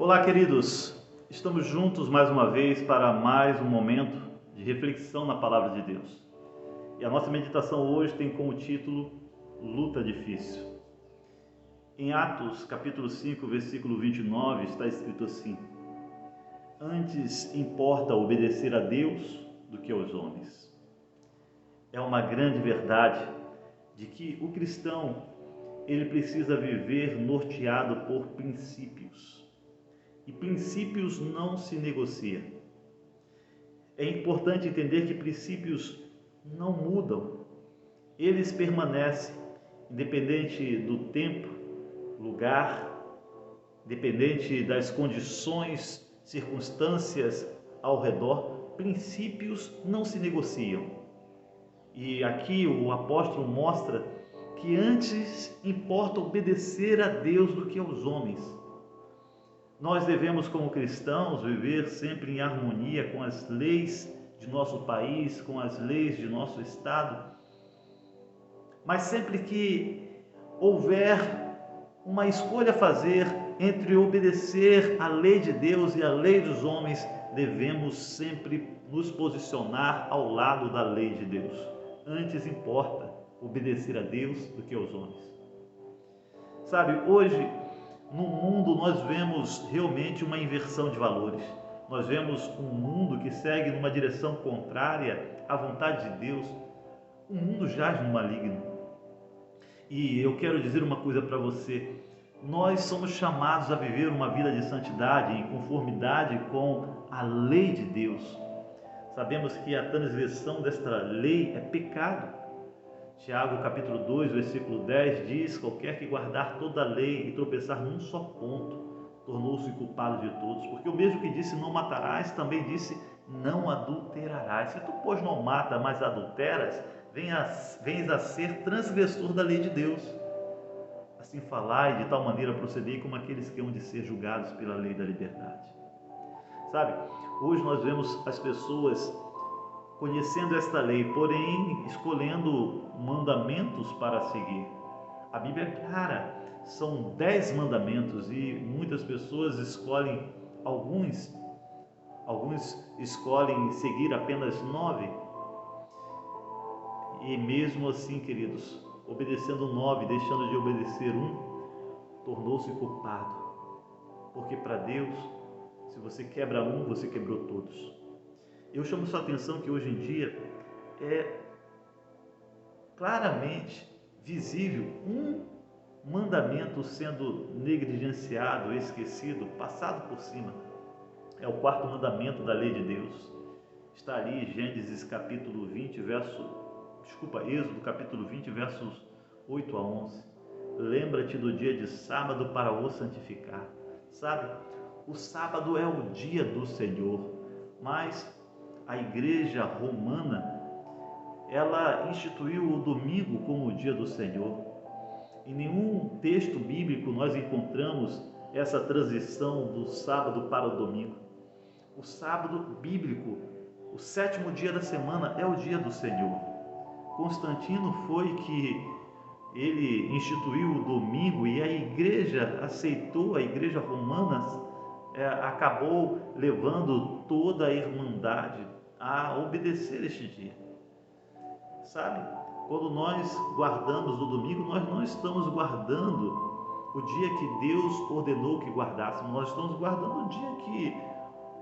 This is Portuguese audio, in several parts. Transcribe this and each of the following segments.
Olá, queridos! Estamos juntos mais uma vez para mais um momento de reflexão na Palavra de Deus. E a nossa meditação hoje tem como título Luta Difícil. Em Atos, capítulo 5, versículo 29, está escrito assim: Antes importa obedecer a Deus do que aos homens. É uma grande verdade de que o cristão, ele precisa viver norteado por princípios. E princípios não se negociam. É importante entender que princípios não mudam. Eles permanecem, independente do tempo, lugar, independente das condições, circunstâncias ao redor. Princípios não se negociam. E aqui o apóstolo mostra que antes importa obedecer a Deus do que aos homens. Nós devemos, como cristãos, viver sempre em harmonia com as leis de nosso país, com as leis de nosso estado. Mas sempre que houver uma escolha a fazer entre obedecer à lei de Deus e à lei dos homens, devemos sempre nos posicionar ao lado da lei de Deus. Antes importa obedecer a Deus do que aos homens. Sabe, hoje no mundo nós vemos realmente uma inversão de valores. Nós vemos um mundo que segue numa direção contrária à vontade de Deus. O mundo jaz no maligno. E eu quero dizer uma coisa para você. Nós somos chamados a viver uma vida de santidade em conformidade com a lei de Deus. Sabemos que a transgressão desta lei é pecado. Tiago capítulo 2, versículo 10 diz: qualquer que guardar toda a lei e tropeçar num só ponto, tornou-se culpado de todos. Porque o mesmo que disse não matarás, também disse não adulterarás. Se tu, pois, não mata, mas adulteras, vens a ser transgressor da lei de Deus. Assim falai, de tal maneira procedei como aqueles que hão de ser julgados pela lei da liberdade. Sabe, hoje nós vemos as pessoas conhecendo esta lei, porém escolhendo mandamentos para seguir. A Bíblia é clara, são 10 mandamentos e muitas pessoas escolhem alguns escolhem seguir apenas 9. E mesmo assim, queridos, obedecendo 9, deixando de obedecer tornou-se culpado. Porque para Deus, se você quebra você quebrou todos. Eu chamo sua atenção que hoje em dia é claramente visível um mandamento sendo negligenciado, esquecido, passado por cima. É o quarto mandamento da lei de Deus. Está ali em Êxodo capítulo 20, versos 8 a 11. Lembra-te do dia de sábado para o santificar. Sabe, o sábado é o dia do Senhor, mas a igreja romana, ela instituiu o domingo como o dia do Senhor. Em nenhum texto bíblico nós encontramos essa transição do sábado para o domingo. O sábado bíblico, o 7º dia da semana, é o dia do Senhor. Constantino foi que ele instituiu o domingo e a igreja aceitou, a igreja romana acabou levando toda a irmandade a obedecer este dia. Sabe, quando nós guardamos o domingo, nós não estamos guardando o dia que Deus ordenou que guardássemos, nós estamos guardando o dia que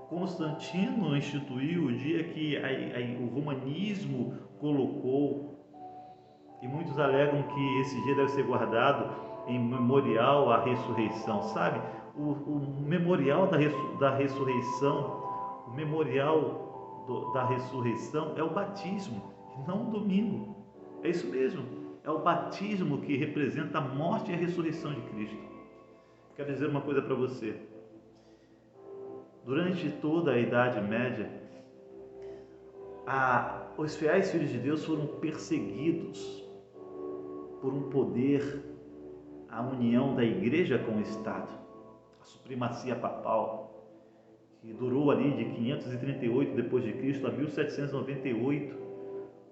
Constantino instituiu, o dia que o romanismo colocou. E muitos alegam que esse dia deve ser guardado em memorial à ressurreição. Sabe, o memorial da ressurreição, o memorial da ressurreição é o batismo, não o domingo. É isso mesmo, é o batismo que representa a morte e a ressurreição de Cristo. Quero dizer uma coisa para você. Durante toda a Idade Média, os fiéis filhos de Deus foram perseguidos por um poder, a união da igreja com o Estado, a supremacia papal, que durou ali de 538 depois de Cristo a 1798,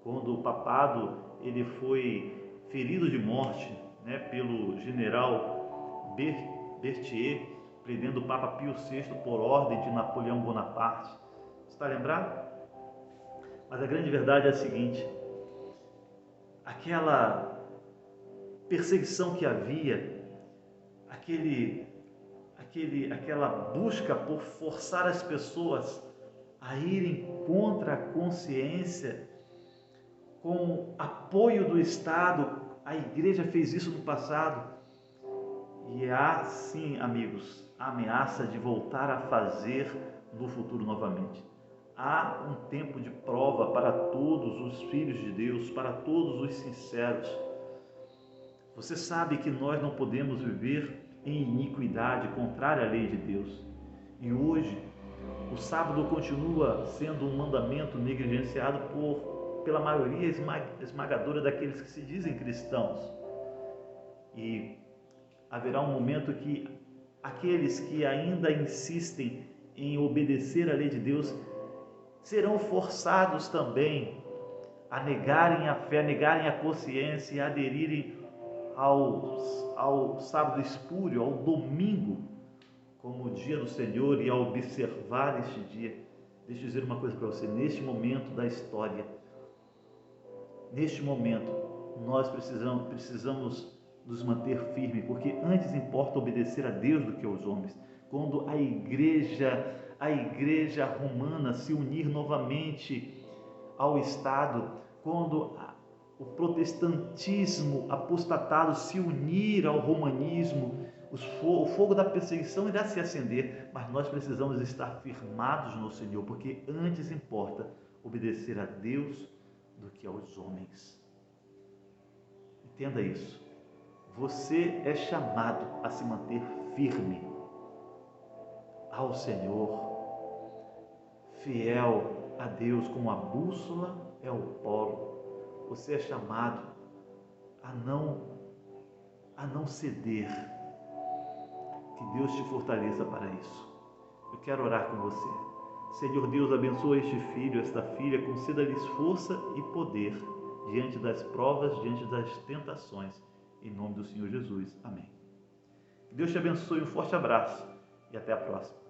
quando o papado ele foi ferido de morte, pelo general Berthier, prendendo o Papa Pio VI por ordem de Napoleão Bonaparte. Está lembrado? Mas a grande verdade é a seguinte: aquela perseguição que havia, aquela busca por forçar as pessoas a irem contra a consciência, com apoio do Estado, a igreja fez isso no passado. E há sim, amigos, a ameaça de voltar a fazer no futuro novamente. Há um tempo de prova para todos os filhos de Deus, para todos os sinceros. Você sabe que nós não podemos viver em iniquidade, contrária à lei de Deus. E hoje, o sábado continua sendo um mandamento negligenciado pela maioria esmagadora daqueles que se dizem cristãos. E haverá um momento que aqueles que ainda insistem em obedecer à lei de Deus serão forçados também a negarem a fé, negarem a consciência e aderirem ao sábado espúrio, ao domingo, como o dia do Senhor, e a observar este dia. Deixa eu dizer uma coisa para você: neste momento da história, neste momento, nós precisamos nos manter firmes, porque antes importa obedecer a Deus do que aos homens. Quando a igreja romana se unir novamente ao Estado, quando o protestantismo apostatado se unir ao romanismo, o fogo da perseguição irá se acender, mas nós precisamos estar firmados no Senhor, porque antes importa obedecer a Deus do que aos homens. Entenda isso. Você é chamado a se manter firme ao Senhor, fiel a Deus, como a bússola é o polo. Você é chamado a não ceder. Que Deus te fortaleça para isso. Eu quero orar com você. Senhor Deus, abençoa este filho, esta filha, conceda-lhes força e poder diante das provas, diante das tentações. Em nome do Senhor Jesus. Amém. Deus te abençoe, um forte abraço e até a próxima.